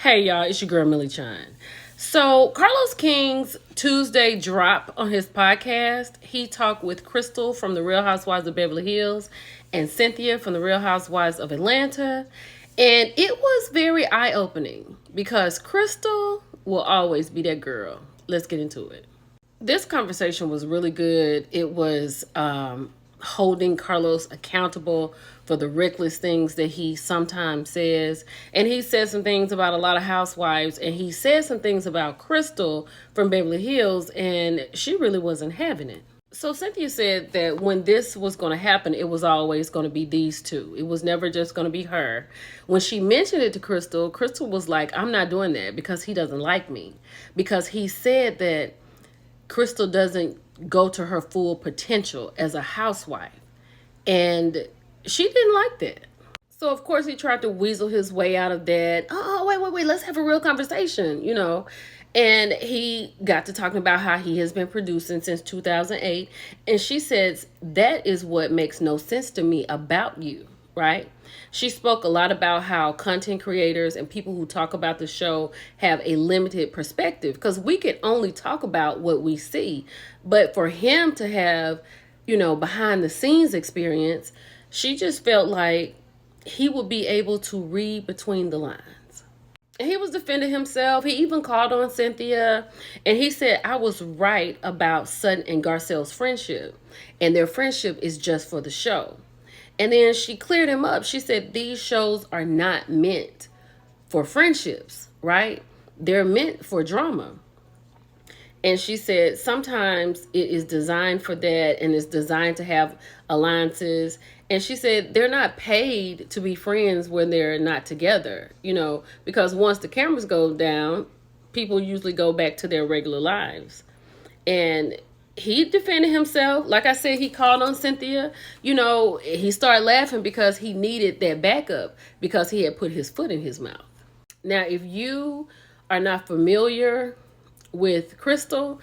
Hey y'all, it's your girl Millie Chine. So Carlos King's Tuesday drop on his podcast, he talked with Crystal from the Real Housewives of Beverly Hills and Cynthia from the Real Housewives of Atlanta. And it was very eye-opening because Crystal will always be that girl. Let's get into it. This conversation was really good. It was holding Carlos accountable for the reckless things that he sometimes says. And he said some things about a lot of housewives, and he said some things about Crystal from Beverly Hills, and she really wasn't having it. So Cynthia said that when this was going to happen, it was always going to be these two. It was never just going to be her. When she mentioned it to Crystal, Crystal was like, I'm not doing that because he doesn't like me. Because he said that Crystal doesn't go to her full potential as a housewife. And she didn't like that. So, of course, he tried to weasel his way out of that. Oh, wait, let's have a real conversation. And he got to talking about how he has been producing since 2008. And she says, that is what makes no sense to me about you, right? She spoke a lot about how content creators and people who talk about the show have a limited perspective because we can only talk about what we see. But for him to have, behind the scenes experience, she just felt like he would be able to read between the lines. And he was defending himself. He even called on Cynthia and he said, I was right about Sutton and Garcelle's friendship, and their friendship is just for the show. And then she cleared him up. She said, these shows are not meant for friendships, right? They're meant for drama. And she said, sometimes it is designed for that and it's designed to have alliances. And she said, they're not paid to be friends when they're not together, because once the cameras go down, people usually go back to their regular lives. And he defended himself. Like I said, he called on Cynthia. He started laughing because he needed that backup because he had put his foot in his mouth. Now, if you are not familiar with Crystal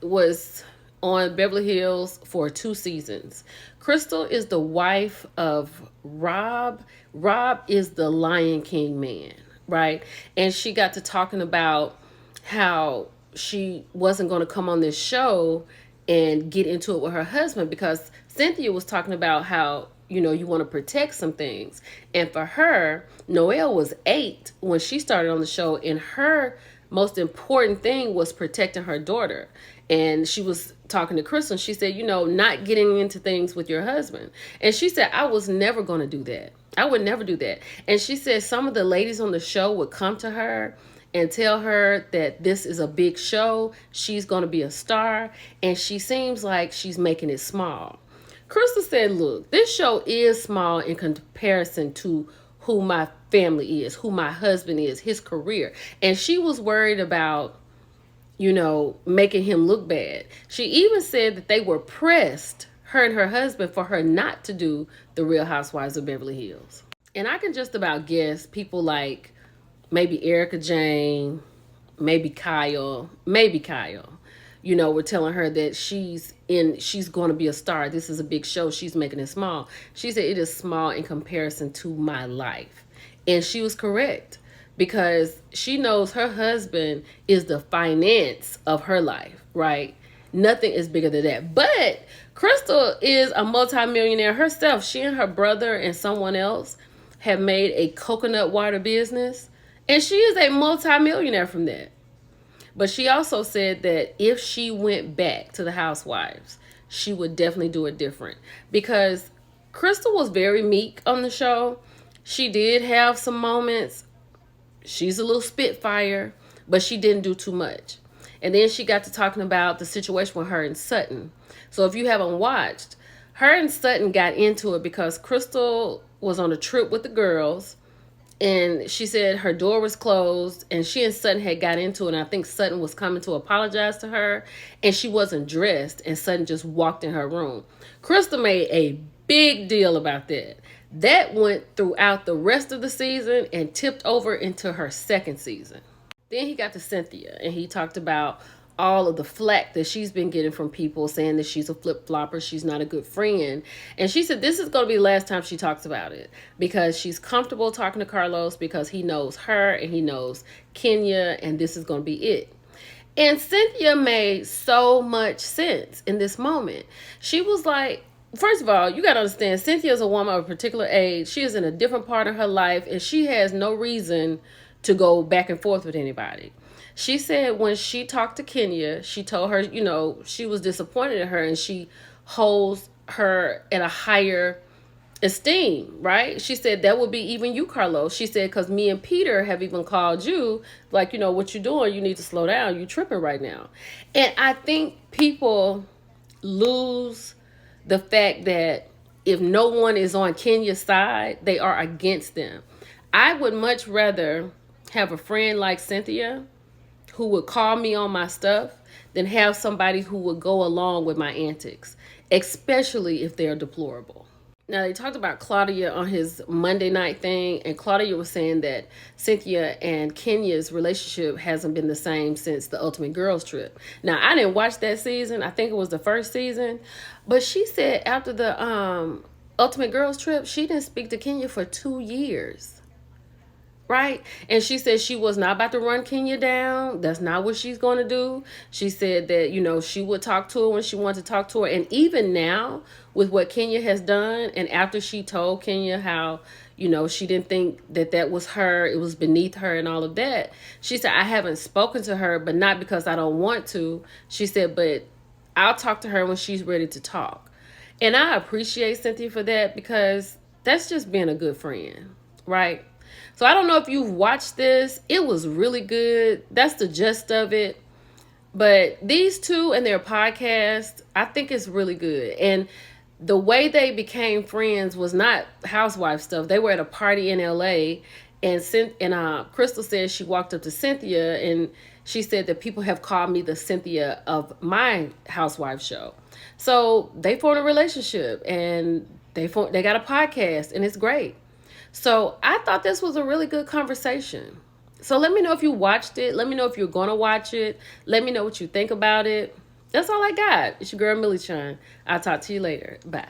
was on Beverly Hills for 2 seasons. Crystal is the wife of Rob. Rob is the Lion King man, right? And she got to talking about how she wasn't going to come on this show and get into it with her husband because Cynthia was talking about how, you want to protect some things. And for her, Noelle was 8 when she started on the show, and her most important thing was protecting her daughter. And she was talking to Crystal, and she said, not getting into things with your husband. And she said, I was never going to do that. I would never do that. And she said some of the ladies on the show would come to her and tell her that this is a big show. She's going to be a star. And she seems like she's making it small. Crystal said, look, this show is small in comparison to who my family is, who my husband is, his career. And she was worried about, making him look bad. She even said that they were pressed, her and her husband, for her not to do the Real Housewives of Beverly Hills. And I can just about guess people like maybe Erica Jane, maybe Kyle, were telling her that she's going to be a star. This is a big show. She's making it small. She said it is small in comparison to my life. And she was correct because she knows her husband is the finance of her life, right? Nothing is bigger than that. But Crystal is a multimillionaire herself. She and her brother and someone else have made a coconut water business, and she is a multimillionaire from that. But she also said that if she went back to the Housewives, she would definitely do it different because Crystal was very meek on the show. She did have some moments. She's a little spitfire, but she didn't do too much. And then she got to talking about the situation with her and Sutton. So if you haven't watched, her and Sutton got into it because Crystal was on a trip with the girls. And she said her door was closed and she and Sutton had got into it. And I think Sutton was coming to apologize to her and she wasn't dressed and Sutton just walked in her room. Crystal made a big deal about that. That went throughout the rest of the season and tipped over into her second season. Then he got to Cynthia and he talked about all of the flack that she's been getting from people saying that she's a flip-flopper, she's not a good friend. And she said this is going to be the last time she talks about it because she's comfortable talking to Carlos because he knows her and he knows Kenya, and this is going to be it. And Cynthia made so much sense in this moment. She was like, first of all, you got to understand, Cynthia is a woman of a particular age. She is in a different part of her life, and she has no reason to go back and forth with anybody. She said when she talked to Kenya, she told her, she was disappointed in her, and she holds her at a higher esteem, right? She said that would be even you, Carlos. She said because me and Peter have even called you like, what you doing, you need to slow down, you tripping right now. And I think people lose the fact that if no one is on Kenya's side, they are against them. I would much rather have a friend like Cynthia who would call me on my stuff than have somebody who would go along with my antics, especially if they're deplorable. Now, they talked about Claudia on his Monday night thing, and Claudia was saying that Cynthia and Kenya's relationship hasn't been the same since the Ultimate Girls Trip. Now, I didn't watch that season. I think it was the first season. But she said after the Ultimate Girls Trip, she didn't speak to Kenya for 2 years. Right? And she said she was not about to run Kenya down. That's not what she's going to do. She said that, she would talk to her when she wanted to talk to her. And even now, with what Kenya has done, and after she told Kenya how, she didn't think that was her, it was beneath her and all of that, she said, I haven't spoken to her, but not because I don't want to. She said, but I'll talk to her when she's ready to talk. And I appreciate Cynthia for that because that's just being a good friend, right? So I don't know if you've watched this. It was really good. That's the gist of it. But these two and their podcast, I think it's really good. And the way they became friends was not housewife stuff. They were at a party in LA, and Crystal said she walked up to Cynthia and she said that people have called me the Cynthia of my housewife show. So they formed a relationship and they got a podcast, and it's great. So I thought this was a really good conversation. So let me know if you watched it. Let me know if you're going to watch it. Let me know what you think about it. That's all I got. It's your girl, Millie Chun. I'll talk to you later. Bye.